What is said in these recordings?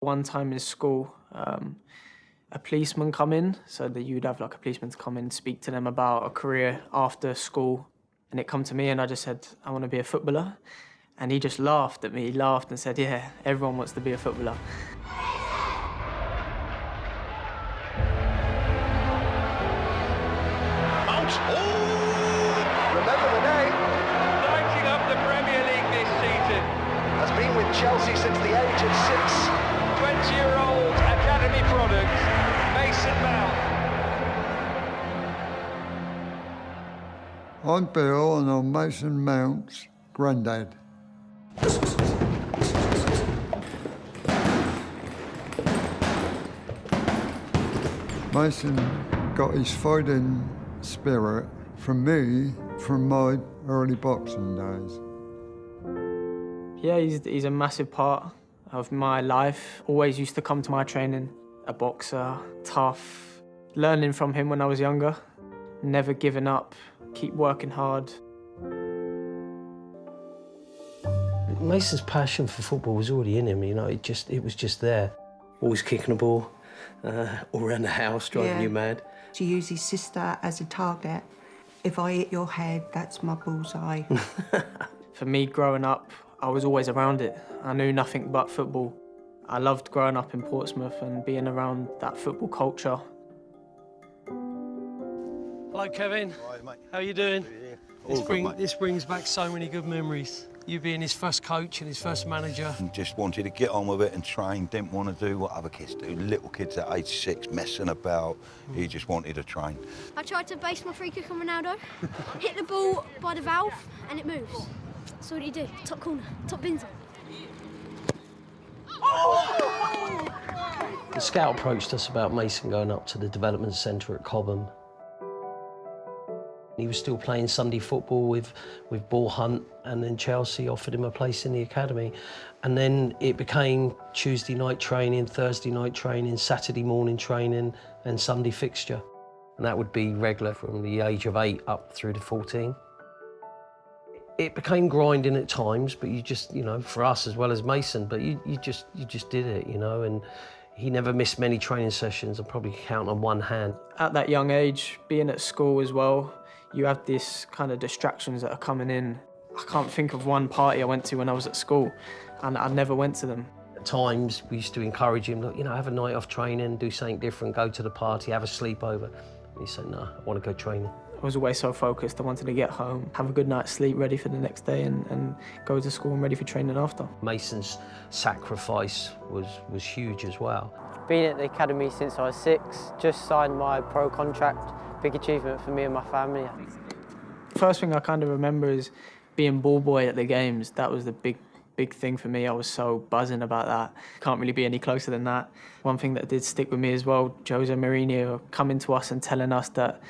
One time in school, a policeman come in, so that you'd have like a policeman to come in and speak to them about a career after school. And it come to me and I just said, I want to be a footballer. And he just laughed at me. He laughed and said, yeah, everyone wants to be a footballer. Remember the name? Lighting up the Premier League this season. Has been with Chelsea since the age of 6. 20-year-old academy product, Mason Mount. I'm Bill and I'm Mason Mount's granddad. Mason got his fighting spirit from me from my early boxing days. Yeah, he's a massive part of my life. Always used to come to my training. A boxer, tough. Learning from him when I was younger. Never giving up, keep working hard. Mason's passion for football was already in him, you know, it was just there. Always kicking the ball, all around the house, driving you mad. To use his sister as a target. If I hit your head, that's my bullseye. For me, growing up, I was always around it. I knew nothing but football. I loved growing up in Portsmouth and being around that football culture. Hello, Kevin. Hi, mate. How are you doing? Yeah. This brings back so many good memories. You being his first coach and his first manager. And just wanted to get on with it and train. Didn't want to do what other kids do. Little kids at age 6 messing about. He just wanted to train. I tried to base my free kick on Ronaldo, hit the ball by the valve, and it moves. So what do you do? Top corner, top bin zone. The scout approached us about Mason going up to the development centre at Cobham. He was still playing Sunday football with Ball Hunt, and then Chelsea offered him a place in the academy. And then it became Tuesday night training, Thursday night training, Saturday morning training, and Sunday fixture. And that would be regular from the age of 8 up through to 14. It became grinding at times, but you just, you know, for us as well as Mason, but you just did it, you know, and he never missed many training sessions. I'll probably count on one hand. At that young age, being at school as well, you have this kind of distractions that are coming in. I can't think of one party I went to when I was at school, and I never went to them. At times, we used to encourage him, look, you know, have a night off training, do something different, go to the party, have a sleepover. And he said, no, I want to go training. I was always so focused. I wanted to get home, have a good night's sleep, ready for the next day, and go to school and ready for training after. Mason's sacrifice was huge as well. Been at the academy since I was 6, just signed my pro contract. Big achievement for me and my family. First thing I kind of remember is being ball boy at the games. That was the big thing for me. I was so buzzing about that. Can't really be any closer than that. One thing that did stick with me as well, Jose Mourinho coming to us and telling us that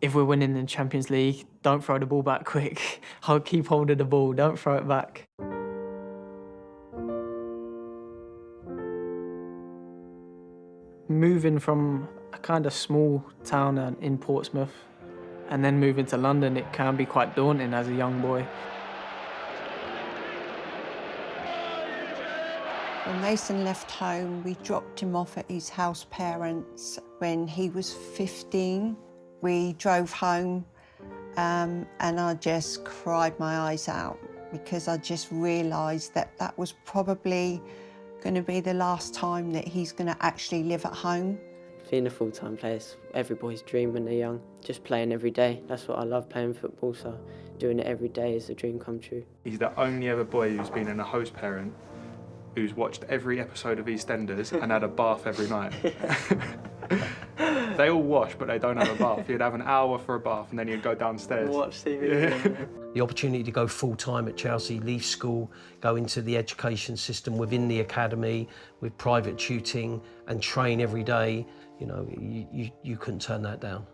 if we're winning the Champions League, don't throw the ball back quick. I'll keep holding the ball, don't throw it back. Moving from a kind of small town in Portsmouth and then moving to London, it can be quite daunting as a young boy. When Mason left home, we dropped him off at his house parents when he was 15. We drove home and I just cried my eyes out because I just realised that that was probably going to be the last time that he's going to actually live at home. Being a full-time player is every boy's dream when they're young. Just playing every day. That's what I love, playing football, so doing it every day is a dream come true. He's the only ever boy who's been in a host parent who's watched every episode of EastEnders and had a bath every night. They all wash, but they don't have a bath. You'd have an hour for a bath and then you'd go downstairs. Watch TV. Yeah. The opportunity to go full-time at Chelsea, leave school, go into the education system within the academy with private tutoring and train every day, you know, you couldn't turn that down.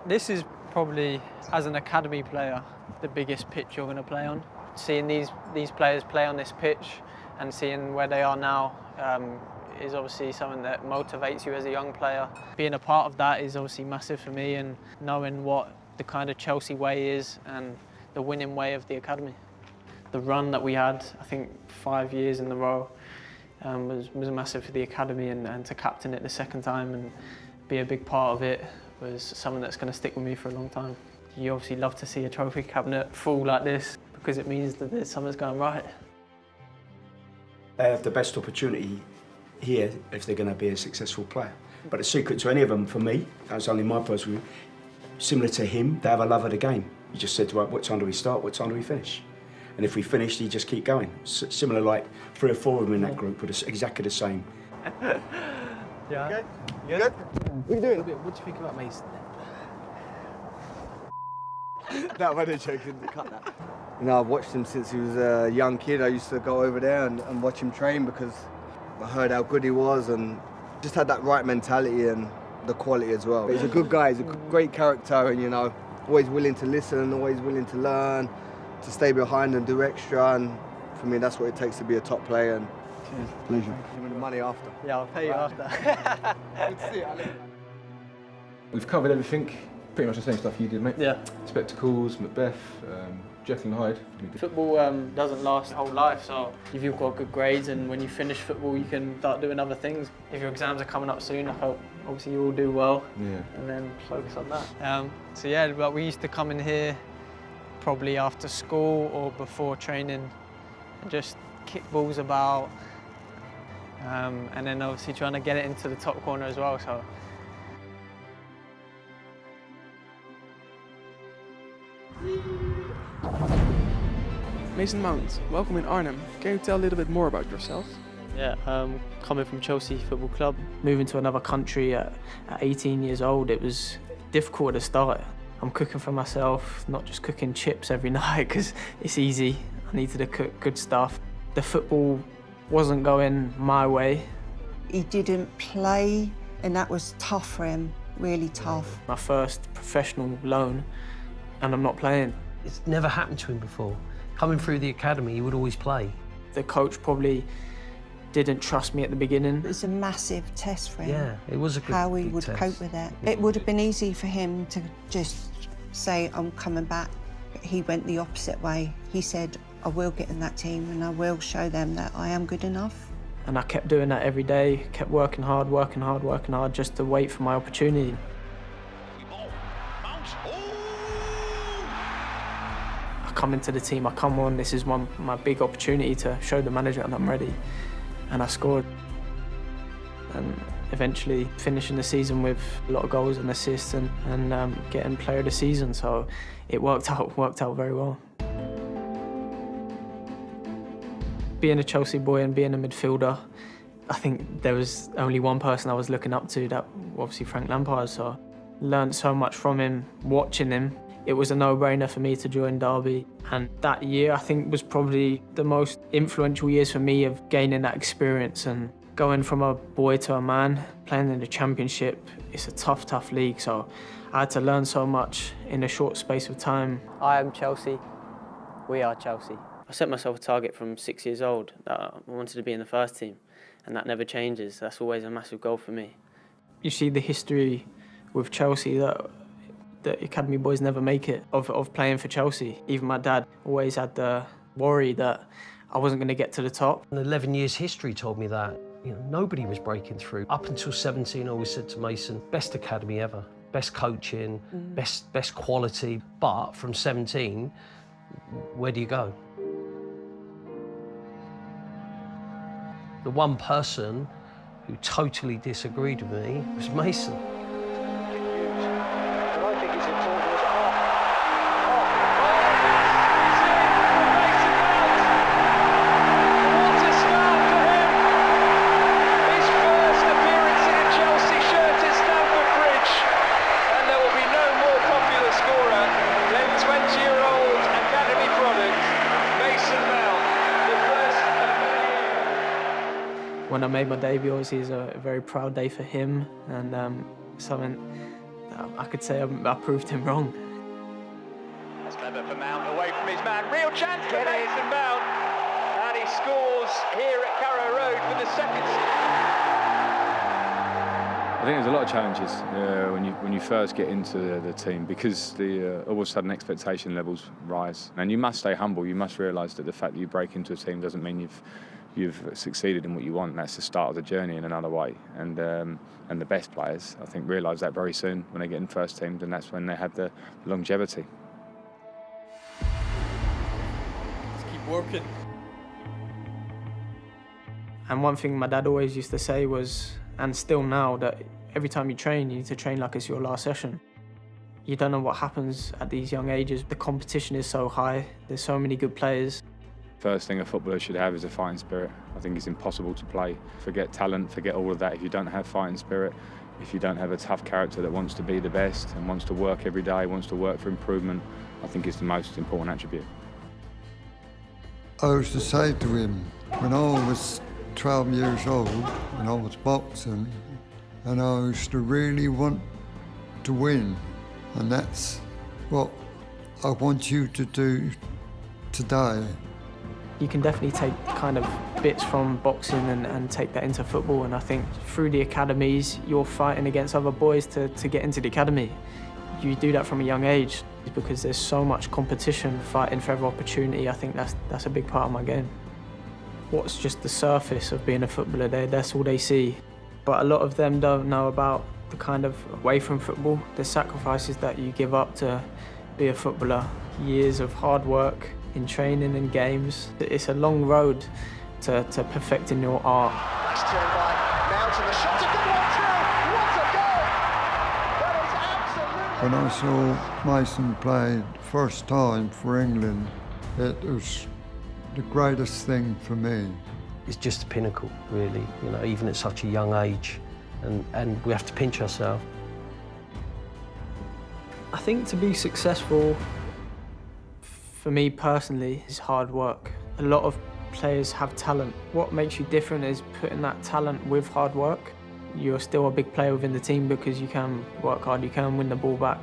This is probably, as an academy player, the biggest pitch you're going to play on. Seeing these players play on this pitch and seeing where they are now, is obviously something that motivates you as a young player. Being a part of that is obviously massive for me, and knowing what the kind of Chelsea way is and the winning way of the academy. The run that we had, I think 5 years in a row, was massive for the academy, and to captain it the second time and be a big part of it was something that's going to stick with me for a long time. You obviously love to see a trophy cabinet full like this because it means that there's something's going right. They have the best opportunity here if they're going to be a successful player. But the secret to any of them, for me, that's only my personal view, similar to him, they have a love of the game. You just said, right, what time do we start, what time do we finish? And if we finished, you just keep going. Similar, like 3 or 4 of them in that group were exactly the same. Yeah. Okay. You good? What are you doing? What do you think about Mason? No, I'm only joking. Cut that. You know, I've watched him since he was a young kid. I used to go over there and watch him train because I heard how good he was and just had that right mentality and the quality as well. But he's a good guy. He's a great character, and you know, always willing to listen, always willing to learn, to stay behind and do extra. And for me, that's what it takes to be a top player. And pleasure. Give me the money after. Yeah, I'll pay you after. Good to see you, Ali. We've covered everything, pretty much the same stuff you did, mate. Yeah. Spectacles, Macbeth, Jekyll and Hyde. Football doesn't last your whole life, so if you've got good grades and when you finish football you can start doing other things. If your exams are coming up soon, I hope obviously you all do well, and then focus on that. So yeah, but we used to come in here probably after school or before training and just kick balls about, and then obviously trying to get it into the top corner as well. So. Mason Mount, welcome in Arnhem. Can you tell a little bit more about yourself? Yeah, coming from Chelsea Football Club, moving to another country at 18 years old, it was difficult to start. I'm cooking for myself, not just cooking chips every night because it's easy. I needed to cook good stuff. The football wasn't going my way. He didn't play, and that was tough for him, really tough. My first professional loan, and I'm not playing. It's never happened to him before. Coming through the academy, he would always play. The coach probably didn't trust me at the beginning. It was a massive test for him. Yeah, it was a good how he big would test. cope with it. It would have been easy for him to just say, I'm coming back. But he went the opposite way. He said, I will get in that team and I will show them that I am good enough. And I kept doing that every day, kept working hard, just to wait for my opportunity. I come into the team, I come on, this is my big opportunity to show the manager that I'm ready. And I scored. And eventually finishing the season with a lot of goals and assists and getting player of the season. So it worked out very well. Being a Chelsea boy and being a midfielder, I think there was only one person I was looking up to, that obviously Frank Lampard. So learned so much from him, watching him. It was a no-brainer for me to join Derby. And that year, I think, was probably the most influential years for me of gaining that experience and going from a boy to a man, playing in the Championship. It's a tough, tough league, so I had to learn so much in a short space of time. I am Chelsea. We are Chelsea. I set myself a target from 6 years old that I wanted to be in the first team, and that never changes. That's always a massive goal for me. You see the history with Chelsea that the academy boys never make it of playing for Chelsea. Even my dad always had the worry that I wasn't going to get to the top. And 11 years history told me that. You know, nobody was breaking through. Up until 17, I always said to Mason, best academy ever, best coaching, best quality. But from 17, where do you go? The one person who totally disagreed with me was Mason. When I made my debut, obviously, it's a very proud day for him, and something that I could say I proved him wrong. That's clever for Mount, away from his man. Real chance for Mason Mount. And he scores here at Carrow Road for the second. I think there's a lot of challenges when you first get into the team, because all of a sudden expectation levels rise, and you must stay humble. You must realise that the fact that you break into a team doesn't mean you've succeeded in what you want. That's the start of the journey in another way. And the best players, I think, realise that very soon when they get in first teams, and that's when they have the longevity. Let's keep working. And one thing my dad always used to say was, and still now, that every time you train, you need to train like it's your last session. You don't know what happens at these young ages. The competition is so high. There's so many good players. First thing a footballer should have is a fighting spirit. I think it's impossible to play. Forget talent, forget all of that. If you don't have fighting spirit, if you don't have a tough character that wants to be the best and wants to work every day, wants to work for improvement, I think it's the most important attribute. I used to say to him, when I was 12 years old, when I was boxing, and I used to really want to win, and that's what I want you to do today. You can definitely take kind of bits from boxing and take that into football, and I think through the academies you're fighting against other boys to get into the academy. You do that from a young age because there's so much competition, fighting for every opportunity. I think that's a big part of my game. What's just the surface of being a footballer, that's all they see. But a lot of them don't know about the kind of away from football, the sacrifices that you give up to be a footballer. Years of hard work in training and games. It's a long road to perfecting your art. Nice turn by Mount, and the shot's a good one too. What a goal! That is absolutely... When I saw Mason play first time for England, it was the greatest thing for me. It's just a pinnacle, really, you know, even at such a young age, and we have to pinch ourselves. I think to be successful, for me personally, is hard work. A lot of players have talent. What makes you different is putting that talent with hard work. You're still a big player within the team because you can work hard, you can win the ball back,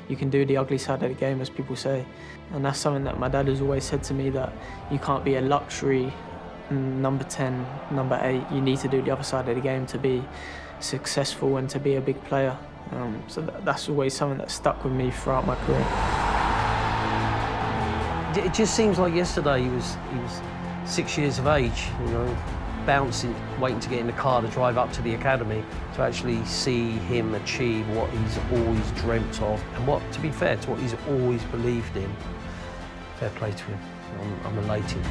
you can do the ugly side of the game, as people say. And that's something that my dad has always said to me, that you can't be a luxury number 10, number 8. You need to do the other side of the game to be successful and to be a big player. So that's always something that stuck with me throughout my career. It just seems like yesterday he was 6 years of age, you know, bouncing, waiting to get in the car to drive up to the academy, to actually see him achieve what he's always dreamt of, and what, to be fair, to what he's always believed in. Fair play to him. I'm elated.